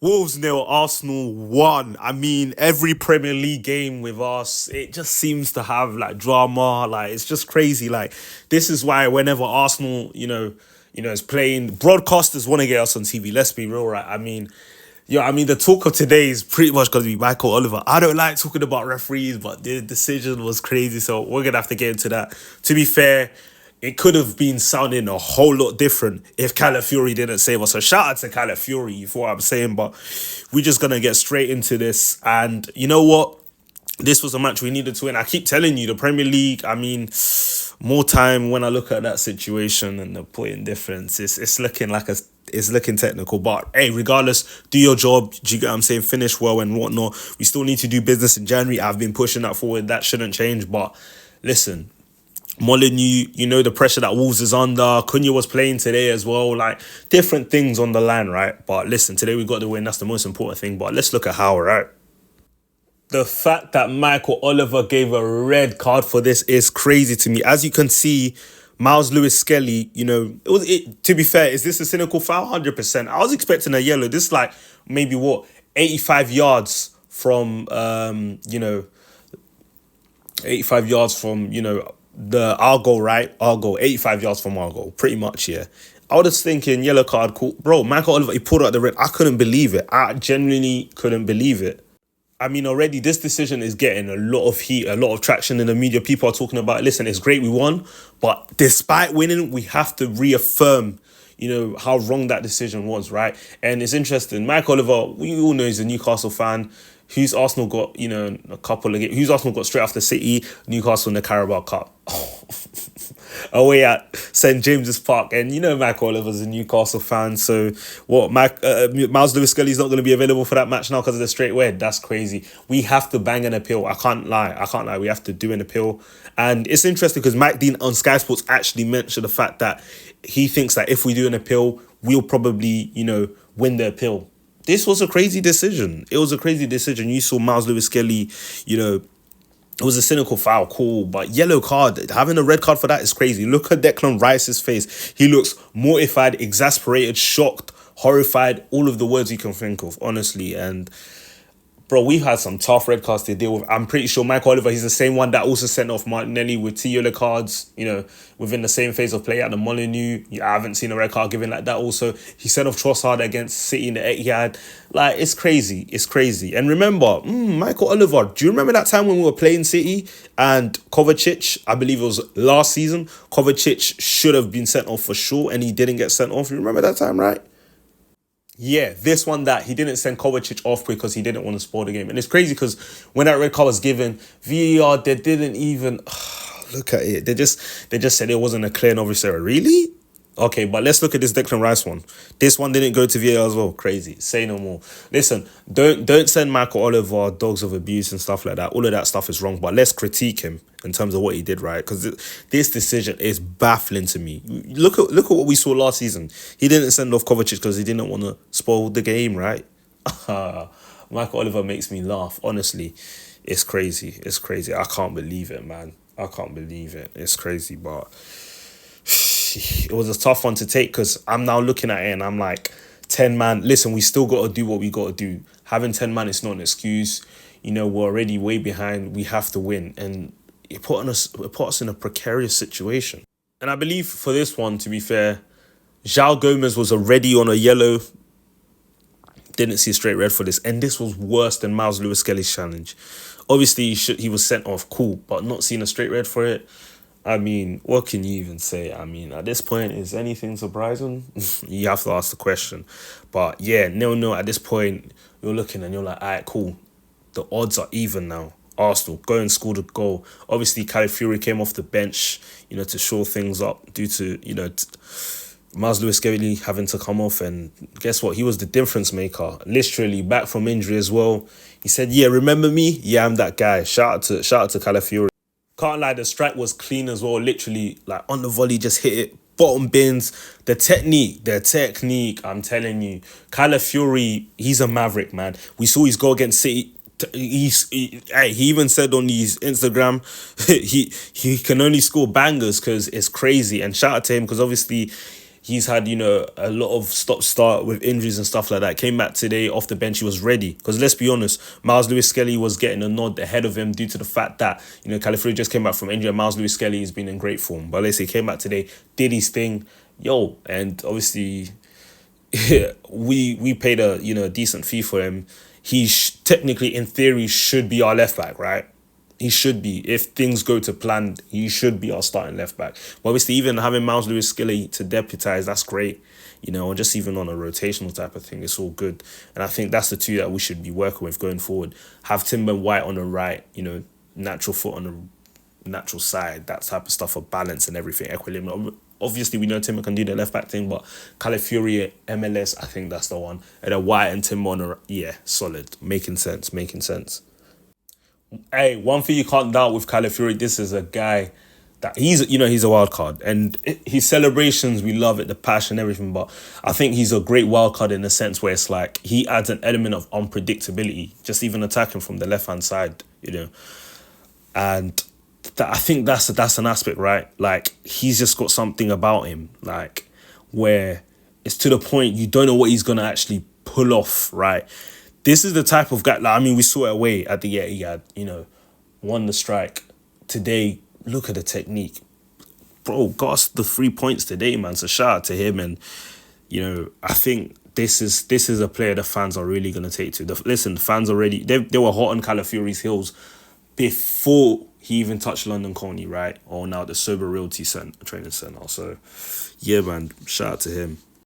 Wolves nil, Arsenal 1. I mean, every Premier League game with us, it just seems to have like drama. Like it's just crazy. Like this is why whenever Arsenal, is playing, broadcasters want to get us on TV. Let's be real, right? I mean, the talk of today is pretty much going to be Michael Oliver. I don't like talking about referees, but the decision was crazy, so we're gonna have to get into that. To be fair, it could have been sounding a whole lot different if Calafiori didn't save us. So shout out to Calafiori, you what I'm saying, but we're just gonna get straight into this. And you know what? This was a match we needed to win. I keep telling you, the Premier League, I mean, more time when I look at that situation and the point difference, it's looking like it's looking technical. But hey, regardless, do your job. Do you get what I'm saying? Finish well and whatnot. We still need to do business in January. I've been pushing that forward. That shouldn't change. But listen, Molyneux, the pressure that Wolves is under. Cunha was playing today as well. Like, different things on the line, right? But listen, today we got the win. That's the most important thing. But let's look at how, right? The fact that Michael Oliver gave a red card for this is crazy to me. As you can see, Miles Lewis Skelly, to be fair, is this a cynical foul? 100%. I was expecting a yellow. This is like maybe 85 yards from 85 yards from, the our goal, right? Our goal, 85 yards from our goal, pretty much, yeah. I was thinking yellow card, cool. Bro, Michael Oliver, he pulled out the red. I couldn't believe it. I genuinely couldn't believe it. I mean, already this decision is getting a lot of heat, a lot of traction in the media. People are talking about, listen, it's great we won, but despite winning, we have to reaffirm, how wrong that decision was, right? And it's interesting. Mike Oliver, we all know he's a Newcastle fan. Who's Arsenal got, a couple of games? Who's Arsenal got straight after City? Newcastle in the Carabao Cup. Away at St James's Park, and Mike Oliver's a Newcastle fan, so what? Miles Lewis Skelly's not going to be available for that match now because of the straight red. That's crazy. We have to bang an appeal. I can't lie. We have to do an appeal, and it's interesting because Mike Dean on Sky Sports actually mentioned the fact that he thinks that if we do an appeal, we'll probably win the appeal. This was a crazy decision. It was a crazy decision. You saw Miles Lewis Skelly, it was a cynical foul, cool, but yellow card, having a red card for that is crazy. Look at Declan Rice's face. He looks mortified, exasperated, shocked, horrified, all of the words you can think of, honestly. And bro, we've had some tough red cards to deal with. I'm pretty sure Mike Oliver, he's the same one that also sent off Martinelli with 2 yellow cards, within the same phase of play at the Molyneux. I haven't seen a red card given like that also. He sent off Trossard against City in the Etihad. Like, it's crazy. It's crazy. And remember, Michael Oliver, do you remember that time when we were playing City and Kovacic, I believe it was last season, Kovacic should have been sent off for sure and he didn't get sent off. You remember that time, right? Yeah, this one that he didn't send Kovacic off because he didn't want to spoil the game. And it's crazy because when that red card was given, VAR, they didn't even look at it. They just said it wasn't a clear and obvious error. Really? Okay, but let's look at this Declan Rice one. This one didn't go to VAR as well. Crazy. Say no more. Listen, don't send Michael Oliver dogs of abuse and stuff like that. All of that stuff is wrong, but let's critique him in terms of what he did, right? Because this decision is baffling to me. Look at what we saw last season. He didn't send off Kovacic because he didn't want to spoil the game, right? Michael Oliver makes me laugh. Honestly, it's crazy. It's crazy. I can't believe it, man. I can't believe it. It's crazy, but it was a tough one to take because I'm now looking at it and I'm like, 10 man, listen, we still got to do what we got to do. Having 10 man is not an excuse. We're already way behind. We have to win. And it put us in a precarious situation. And I believe for this one, to be fair, João Gomez was already on a yellow. Didn't see a straight red for this. And this was worse than Miles Lewis Skelly's challenge. Obviously, he was sent off, cool, but not seeing a straight red for it. I mean, what can you even say? I mean, at this point, is anything surprising? You have to ask the question. But yeah, 0-0 at this point, you're looking and you're like, all right, cool. The odds are even now. Arsenal, go and score the goal. Obviously, Calafiori came off the bench, to shore things up due to, Miles Lewis Skelly having to come off. And guess what? He was the difference maker. Literally back from injury as well. He said, yeah, remember me? Yeah, I'm that guy. Shout out to Calafiori. Can't lie, the strike was clean as well. Literally, like on the volley, just hit it. Bottom bins. The technique, I'm telling you. Calafiori, he's a maverick, man. We saw his goal against City. He even said on his Instagram, he can only score bangers because it's crazy. And shout out to him because obviously He's had, a lot of stop-start with injuries and stuff like that. Came back today off the bench, he was ready. Because let's be honest, Miles Lewis-Skelly was getting a nod ahead of him due to the fact that, Calafiori just came back from injury and Miles Lewis-Skelly has been in great form. But let's say he came back today, did his thing, and obviously we paid a, decent fee for him. He technically, in theory, should be our left back, right? He should be. If things go to plan, he should be our starting left back. But obviously, even having Miles Lewis-Skelly to deputise, that's great. And just even on a rotational type of thing, it's all good. And I think that's the two that we should be working with going forward. Have Timber White on the right, natural foot on the natural side, that type of stuff for balance and everything, equilibrium. Obviously, we know Timber can do the left back thing, but Calafiori, MLS, I think that's the one. And then White and Timber on the, yeah, solid. Making sense, making sense. Hey, one thing you can't doubt with Calafiori, this is a guy that he's a wild card, and his celebrations, we love it, the passion, everything. But I think he's a great wild card in the sense where it's like he adds an element of unpredictability, just even attacking from the left hand side, and I think that's an aspect, right? Like he's just got something about him, like where it's to the point you don't know what he's gonna actually pull off, right? This is the type of guy, like, I mean, we saw it away at the Etihad, won the strike. Today, look at the technique. Bro, got us the 3 points today, man. So shout out to him. And, I think this is a player the fans are really going to take to. Listen, the fans already, they were hot on Calafiori's heels before he even touched London Colney, right? Or now the Sober Realty Training Centre. So, yeah, man, shout out to him.